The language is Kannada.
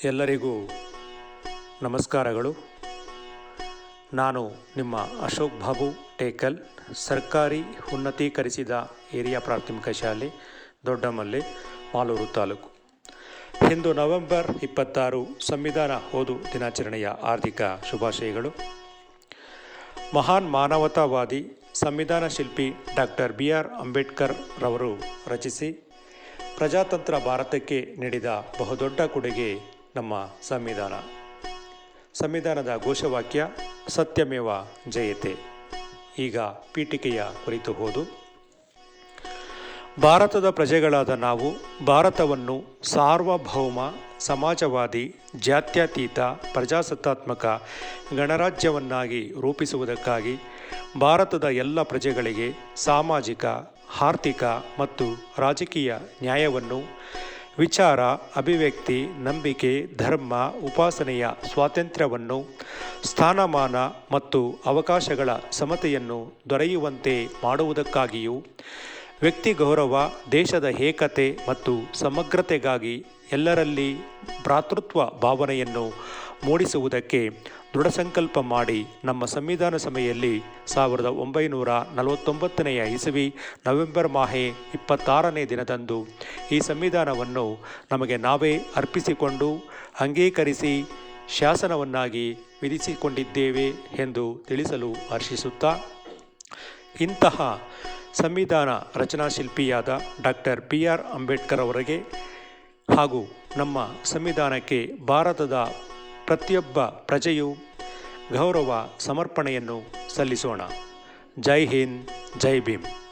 ಎಲ್ಲರಿಗೂ ನಮಸ್ಕಾರಗಳು. ನಾನು ನಿಮ್ಮ ಅಶೋಕ್ ಬಾಬು ಟೇಕಲ್, ಸರ್ಕಾರಿ ಉನ್ನತೀಕರಿಸಿದ ಹಿರಿಯ ಪ್ರಾಥಮಿಕ ಶಾಲೆ ದೊಡ್ಡಮಲ್ಲೆ, ಮಾಲೂರು ತಾಲೂಕು. ಇಂದು ನವೆಂಬರ್ 26 ಸಂವಿಧಾನ ಓದು ದಿನಾಚರಣೆಯ ಹಾರ್ದಿಕ ಶುಭಾಶಯಗಳು. ಮಹಾನ್ ಮಾನವತಾವಾದಿ ಸಂವಿಧಾನ ಶಿಲ್ಪಿ ಡಾಕ್ಟರ್ BR ಅಂಬೇಡ್ಕರ್ ರವರು ರಚಿಸಿ ಪ್ರಜಾತಂತ್ರ ಭಾರತಕ್ಕೆ ನೀಡಿದ ಬಹುದೊಡ್ಡ ಕೊಡುಗೆ ನಮ್ಮ ಸಂವಿಧಾನದ ಘೋಷವಾಕ್ಯ ಸತ್ಯಮೇವ ಜಯತೆ. ಈಗ ಪೀಠಿಕೆಯ ಕುರಿತು ಓದು. ಭಾರತದ ಪ್ರಜೆಗಳಾದ ನಾವು ಭಾರತವನ್ನು ಸಾರ್ವಭೌಮ, ಸಮಾಜವಾದಿ, ಜಾತ್ಯತೀತ, ಪ್ರಜಾಸತ್ತಾತ್ಮಕ ಗಣರಾಜ್ಯವನ್ನಾಗಿ ರೂಪಿಸುವುದಕ್ಕಾಗಿ ಭಾರತದ ಎಲ್ಲ ಪ್ರಜೆಗಳಿಗೆ ಸಾಮಾಜಿಕ, ಆರ್ಥಿಕ ಮತ್ತು ರಾಜಕೀಯ ನ್ಯಾಯವನ್ನು, ವಿಚಾರ, ಅಭಿವ್ಯಕ್ತಿ, ನಂಬಿಕೆ, ಧರ್ಮ, ಉಪಾಸನೆಯ ಸ್ವಾತಂತ್ರ್ಯವನ್ನು, ಸ್ಥಾನಮಾನ ಮತ್ತು ಅವಕಾಶಗಳ ಸಮತೆಯನ್ನು ದೊರೆಯುವಂತೆ ಮಾಡುವುದಕ್ಕಾಗಿಯೂ, ವ್ಯಕ್ತಿ ಗೌರವ, ದೇಶದ ಏಕತೆ ಮತ್ತು ಸಮಗ್ರತೆಗಾಗಿ ಎಲ್ಲರಲ್ಲಿ ಭ್ರಾತೃತ್ವ ಭಾವನೆಯನ್ನು ಮೂಡಿಸುವುದಕ್ಕೆ ದೃಢಸಂಕಲ್ಪ ಮಾಡಿ ನಮ್ಮ ಸಂವಿಧಾನ ಸಭೆಯಲ್ಲಿ 1949 ಇಸವಿ ನವೆಂಬರ್ 26 ದಿನದಂದು ಈ ಸಂವಿಧಾನವನ್ನು ನಮಗೆ ನಾವೇ ಅರ್ಪಿಸಿಕೊಂಡು ಅಂಗೀಕರಿಸಿ ಶಾಸನವನ್ನಾಗಿ ವಿಧಿಸಿಕೊಂಡಿದ್ದೇವೆ ಎಂದು ತಿಳಿಸಲು ಹರ್ಷಿಸುತ್ತಾ, ಇಂತಹ ಸಂವಿಧಾನ ರಚನಾಶಿಲ್ಪಿಯಾದ ಡಾಕ್ಟರ್ BR ಅಂಬೇಡ್ಕರ್ ಅವರಿಗೆ ಹಾಗೂ ನಮ್ಮ ಸಂವಿಧಾನಕ್ಕೆ ಭಾರತದ ಪ್ರತಿಯೊಬ್ಬ ಪ್ರಜೆಯು ಗೌರವ ಸಮರ್ಪಣೆಯನ್ನು ಸಲ್ಲಿಸೋಣ. ಜೈ ಹಿಂದ್, ಜೈ ಭೀಮ್.